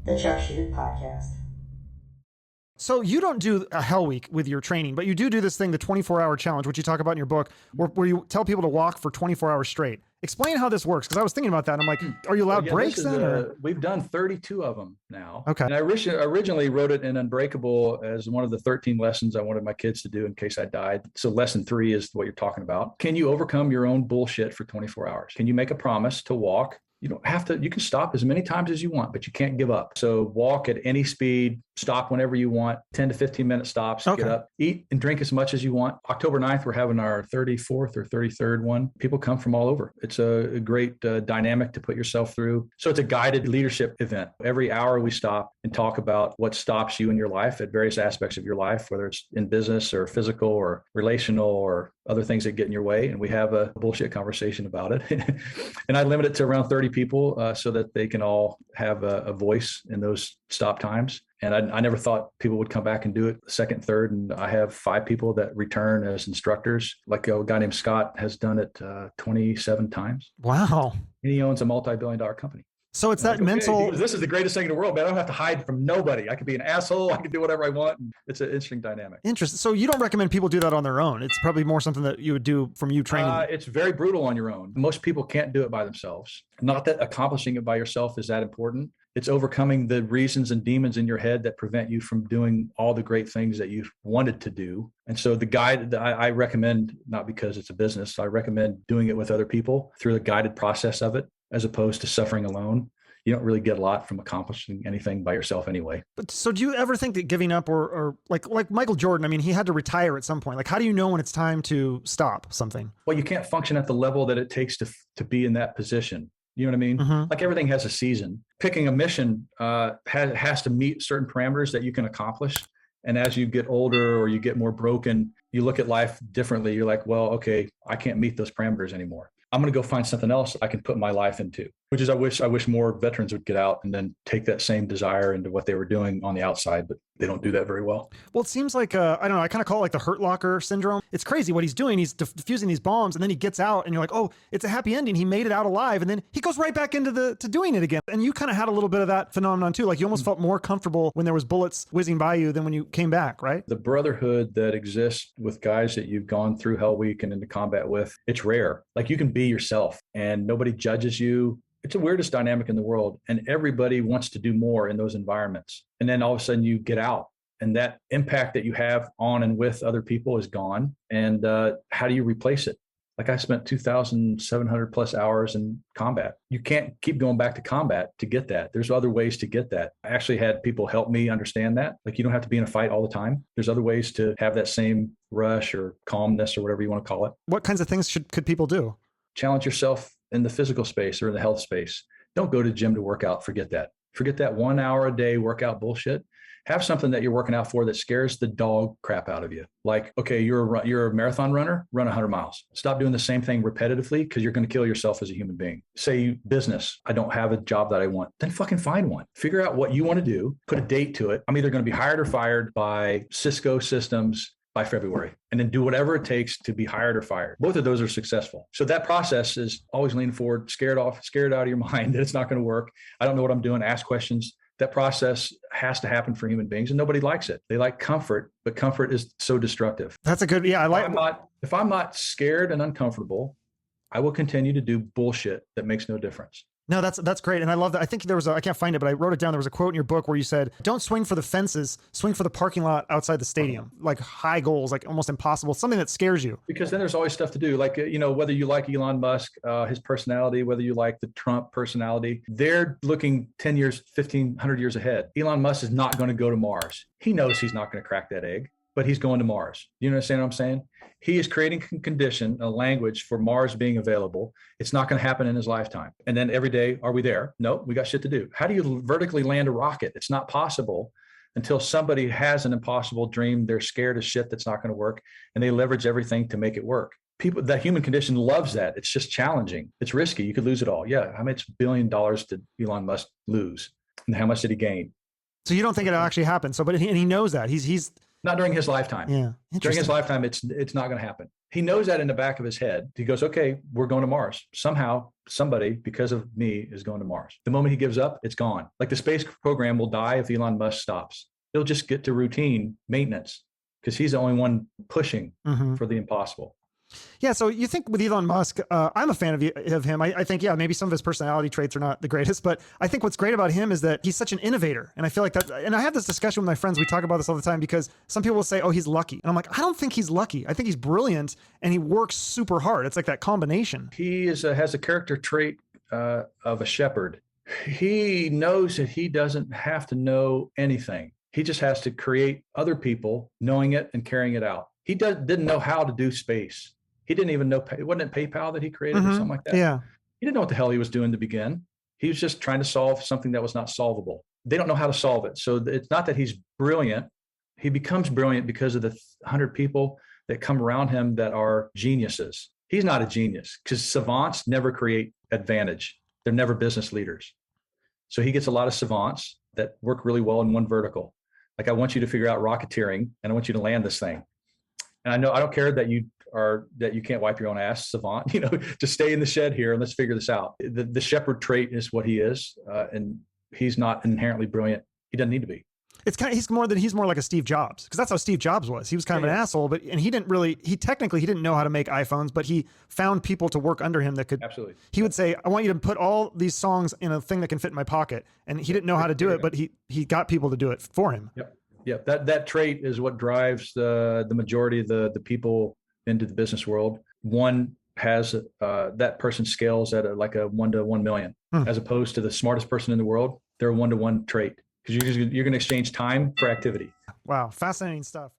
the Shute podcast. So you don't do a hell week with your training, but you do this thing, the 24-hour challenge, which you talk about in your book, where you tell people to walk for 24 hours straight. Explain how this works, because I was thinking about that. And I'm like, are you allowed breaks then? We've done 32 of them now. Okay. And I originally wrote it in Unbreakable as one of the 13 lessons I wanted my kids to do in case I died. So lesson 3 is what you're talking about. Can you overcome your own bullshit for 24 hours? Can you make a promise to walk? You don't have to, you can stop as many times as you want, but you can't give up. So walk at any speed, stop whenever you want, 10 to 15 minute stops, Get up, eat and drink as much as you want. October 9th, we're having our 34th or 33rd one. People come from all over. It's a great dynamic to put yourself through. So it's a guided leadership event. Every hour we stop and talk about what stops you in your life at various aspects of your life, whether it's in business or physical or relational or other things that get in your way. And we have a bullshit conversation about it. And I limit it to around 30 people so that they can all have a voice in those stop times. And I never thought people would come back and do it second, third. And I have 5 people that return as instructors. Like a guy named Scott has done it 27 times. Wow. And he owns a multi-billion-dollar company. So it's that mental. This is the greatest thing in the world, man. I don't have to hide from nobody. I could be an asshole. I can do whatever I want. It's an interesting dynamic. Interesting. So you don't recommend people do that on their own. It's probably more something that you would do from you training. It's very brutal on your own. Most people can't do it by themselves. Not that accomplishing it by yourself is that important. It's overcoming the reasons and demons in your head that prevent you from doing all the great things that you've wanted to do. And so the guide that I recommend, not because it's a business, I recommend doing it with other people through the guided process of it, as opposed to suffering alone. You don't really get a lot from accomplishing anything by yourself anyway. But so do you ever think that giving up or like Michael Jordan, I mean, he had to retire at some point. Like, how do you know when it's time to stop something? Well, you can't function at the level that it takes to be in that position. You know what I mean? Mm-hmm. Like everything has a season. Picking a mission has to meet certain parameters that you can accomplish. And as you get older or you get more broken, you look at life differently. You're like, well, okay, I can't meet those parameters anymore. I'm going to go find something else I can put my life into, which is I wish more veterans would get out and then take that same desire into what they were doing on the outside, but they don't do that very well. Well, it seems like, I don't know, I kind of call it like the Hurt Locker syndrome. It's crazy what he's doing. He's diffusing these bombs and then he gets out and you're like, oh, it's a happy ending. He made it out alive. And then he goes right back into to doing it again. And you kind of had a little bit of that phenomenon too. Like you almost felt more comfortable when there was bullets whizzing by you than when you came back, right? The brotherhood that exists with guys that you've gone through Hell Week and into combat with, it's rare. Like you can be yourself and nobody judges you. It's the weirdest dynamic in the world. And everybody wants to do more in those environments. And then all of a sudden you get out and that impact that you have on and with other people is gone. And how do you replace it? Like I spent 2,700 plus hours in combat. You can't keep going back to combat to get that. There's other ways to get that. I actually had people help me understand that. Like you don't have to be in a fight all the time. There's other ways to have that same rush or calmness or whatever you want to call it. What kinds of things could people do? Challenge yourself in the physical space or in the health space. Don't go to the gym to work out. Forget that. Forget that 1 hour a day workout bullshit. Have something that you're working out for that scares the dog crap out of you. Like, okay, you're a marathon runner, run 100 miles. Stop doing the same thing repetitively because you're going to kill yourself as a human being. Say business, I don't have a job that I want. Then fucking find one. Figure out what you want to do. Put a date to it. I'm either going to be hired or fired by Cisco Systems by February, and then do whatever it takes to be hired or fired. Both of those are successful. So that process is always lean forward, scared out of your mind that it's not going to work. I don't know what I'm doing. Ask questions. That process has to happen for human beings and nobody likes it. They like comfort, but comfort is so destructive. That's a good, If I'm not scared and uncomfortable, I will continue to do bullshit that makes no difference. No, that's great. And I love that. I think there was I can't find it, but I wrote it down. There was a quote in your book where you said, don't swing for the fences, swing for the parking lot outside the stadium. Like high goals, like almost impossible, something that scares you. Because then there's always stuff to do. Like, whether you like Elon Musk, his personality, whether you like the Trump personality, they're looking 10 years, 1,500 years ahead. Elon Musk is not going to go to Mars. He knows he's not going to crack that egg, but he's going to Mars. You understand what I'm saying? He is creating a condition, a language for Mars being available. It's not going to happen in his lifetime. And then every day, are we there? No, we got shit to do. How do you vertically land a rocket? It's not possible until somebody has an impossible dream. They're scared as shit that's not going to work. And they leverage everything to make it work. People, that human condition loves that. It's just challenging. It's risky. You could lose it all. Yeah. How much $1 billion did Elon Musk lose? And how much did he gain? So you don't think it'll actually happen? So, but he knows that he's Not during his lifetime. Yeah. During his lifetime, it's not going to happen. He knows that in the back of his head. He goes, okay, we're going to Mars. Somehow, somebody, because of me, is going to Mars. The moment he gives up, it's gone. Like the space program will die if Elon Musk stops. He'll just get to routine maintenance because he's the only one pushing for the impossible. Yeah. So you think with Elon Musk, I'm a fan of him. I think, yeah, maybe some of his personality traits are not the greatest, but I think what's great about him is that he's such an innovator. And I feel like that, and I have this discussion with my friends. We talk about this all the time because some people will say, oh, he's lucky. And I'm like, I don't think he's lucky. I think he's brilliant and he works super hard. It's like that combination. He has a character trait of a shepherd. He knows that he doesn't have to know anything. He just has to create other people knowing it and carrying it out. He didn't know how to do space. He didn't even know, wasn't it PayPal that he created or something like that? Yeah. He didn't know what the hell he was doing to begin. He was just trying to solve something that was not solvable. They don't know how to solve it. So it's not that he's brilliant. He becomes brilliant because of the 100 people that come around him that are geniuses. He's not a genius because savants never create advantage. They're never business leaders. So he gets a lot of savants that work really well in one vertical. Like, I want you to figure out rocketeering and I want you to land this thing. And I don't care that you can't wipe your own ass, savant, just stay in the shed here and let's figure this out. The shepherd trait is what he is. And he's not inherently brilliant. He doesn't need to be. It's kind of, he's more like a Steve Jobs, because that's how Steve Jobs was. He was kind of an asshole, and he didn't know how to make iPhones, but he found people to work under him that could. Absolutely. He would say, I want you to put all these songs in a thing that can fit in my pocket. And he didn't know how to do it, but he got people to do it for him. Yep. That trait is what drives the majority of the people into the business world. One has that person scales at like a 1 to 1 million, as opposed to the smartest person in the world. They're a 1 to 1 trait because you're going to exchange time for activity. Wow. Fascinating stuff.